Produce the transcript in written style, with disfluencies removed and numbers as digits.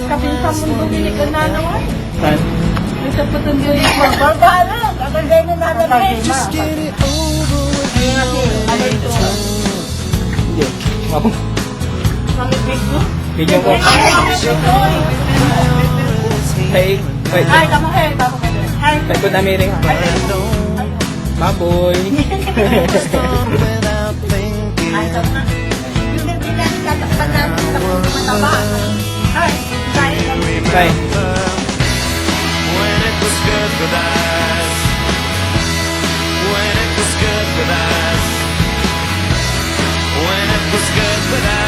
Kapin sa mundo nili ka na naman. Saan? May sa Patanggari mo. Barbaro! Kakagay na namin. Ano ito? Hindi. Ako. Mamibig mo? Video ko. Hey, wait. Ay, tama kayo. Tama kayo. Ay, Tagpo na miring. Baboy. ay, tama na. Yung hindi na tatakpan natin sa mataba. Ay, tayo kami. Bye. When it was good with us. When it was good with us. When it was good with us.